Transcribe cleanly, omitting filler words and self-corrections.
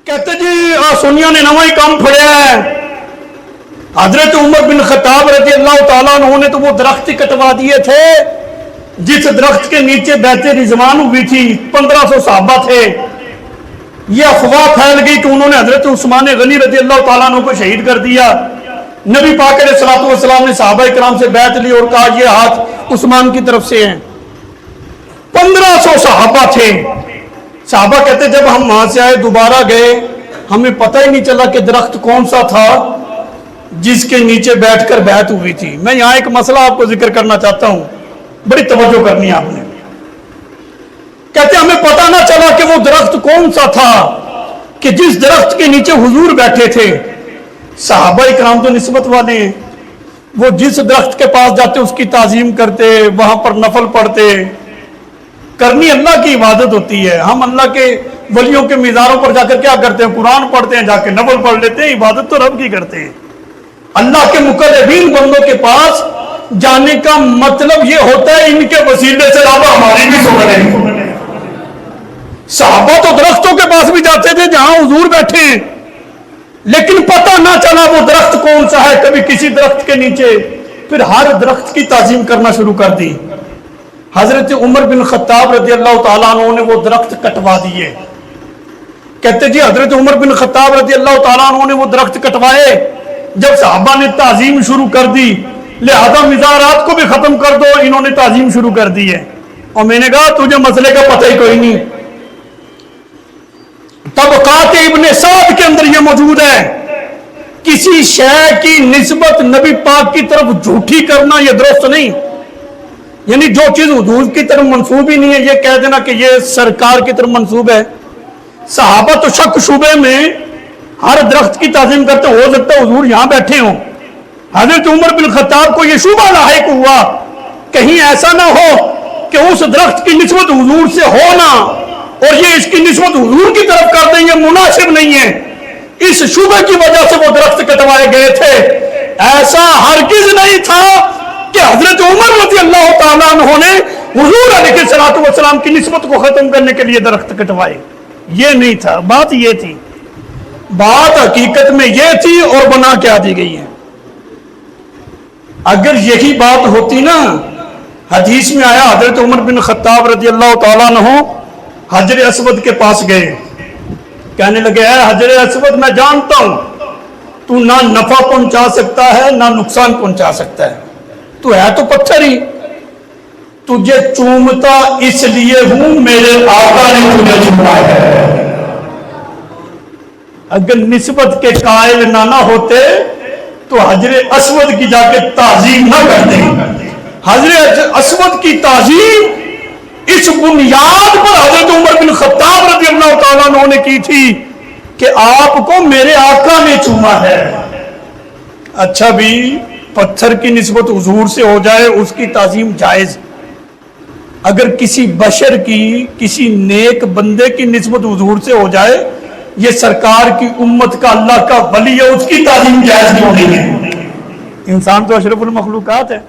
कहते जी सुनिया ने नवा ही काम फड़िया है। हजरत उमर बिन खत्ताब रज़ी अल्लाह तआला अन्हु ने तो वो दरख्त ही कटवा दिए थे जिस दरख्त के नीचे बैते रिजवान हुई थी। 1500 सहाबा थे। ये अफवाह फैल गई कि उन्होंने हजरत उस्मान गनी रज़ी अल्लाह तआला अन्हु को शहीद कर दिया। नबी पाक अलैहिस्सलातु वस्सलाम ने सहाबा इकराम से बैत ली और कहा ये हाथ उस्मान की तरफ से हैं। 1500 सहाबा थे। सहाबा कहते जब हम वहां से आए दोबारा गए हमें पता ही नहीं चला कि दरख्त कौन सा था जिसके नीचे बैठकर बैत हुई थी। मैं यहां एक मसला आपको जिक्र करना चाहता हूं, बड़ी तवज्जो करनी है आपने। कहते हमें पता ना चला कि वो दरख्त कौन सा था कि जिस दरख्त के नीचे हुजूर बैठे थे। सहाबा इकराम तो निस्बत वाले हैं, वो जिस दरख्त के पास जाते उसकी ताजीम करते, वहां पर नफल पढ़ते। करनी अल्लाह की इबादत होती है। हम अल्लाह के वलियों के मीज़ारों पर जाकर क्या करते हैं? कुरान पढ़ते हैं, जाके नफल पढ़ लेते हैं। इबादत तो रब की करते हैं। अल्लाह के मुकर्रबीन बंदों के पास जाने का मतलब ये होता है इनके वसीले से रब हमारी भी सुन रहे। सहाबा तो दरख्तों के पास भी जाते थे जहां हुजूर बैठे हैं, लेकिन पता ना चला वो दरख्त कौन सा है। कभी किसी दरख्त के नीचे, फिर हर दरख्त की ताजीम करना शुरू कर दी। हजरत उमर बिन खत्ताब रज़ी अल्लाह तआला अन्हु ने वो दरख्त कटवा दिए। कहते जी हजरत उमर बिन खत्ताब रज़ी अल्लाह तआला अन्हु ने वो दरख्त कटवाए। जब सहाबा ने ताजीम शुरू कर दी, लिहाजा मिज़ारात को भी खत्म कर दो, इन्होंने ताजीम शुरू कर दी है। और मैंने कहा तुझे मसले का पता ही कोई नहीं। तबक़ात इब्ने साद के अंदर यह मौजूद है, किसी शय की निस्बत नबी पाक की तरफ झूठी करना यह दुरुस्त नहीं। यानी जो चीज हुजूर की तरफ मंसूब ही नहीं है, ये कह देना कि ये सरकार की तरफ मंसूब है। सहाबा तो शक शुबे में हर दरख्त की ताजीम करते, हो सकता है हुजूर यहां बैठे हों। हजरत उमर बिन खत्ताब को यह शुबा लाहिक हुआ कहीं ऐसा ना हो कि उस दरख्त की निस्बत हुजूर से हो ना, और ये इसकी निस्बत हुजूर की तरफ कर दें, ये मुनासिब नहीं है। इस शुबे की वजह से वो दरख्त कटवाए गए थे। ऐसा हरगिज नहीं था कि हजरत उमर रज़ी अल्लाह तआला अन्हु ने हुजूर अलैहिस्सलातु वस्सलाम की निस्बत को खत्म करने के लिए दरख्त कटवाए। ये नहीं था, बात ये थी। बात हकीकत में ये थी और बना के आ दी गई है। अगर यही बात होती ना, हदीस में आया हजरत उमर बिन खत्ताब रज़ी अल्लाह तआला अन्हु हजर अस्वद के पास गए। कहने लगे हजर अस्वद मैं जानता हूं तू ना नफा पहुंचा सकता है ना नुकसान पहुंचा सकता है, तू है तो पत्थर ही। तुझे चूमता इसलिए हूं मेरे आका ने तुझे चूमा है। अगर निस्बत के कायल ना होते तो हजर अस्वद की जाके ताजीम ना करते। हजर अस्वद की ताजीम इस बुनियाद पर हजरत उमर बिन खत्ताब रज़ी अल्लाह तआला अन्हु ने की थी कि आपको मेरे आका ने चूमा है। अच्छा भी पत्थर की निस्बत हुजूर से हो जाए उसकी ताजीम जायज। अगर किसी बशर की, किसी नेक बंदे की निस्बत हुजूर से हो जाए, ये सरकार की उम्मत का अल्लाह का वली है, उसकी ताजीम जायज नहीं है। इंसान तो अशरफुल मखलूकात है।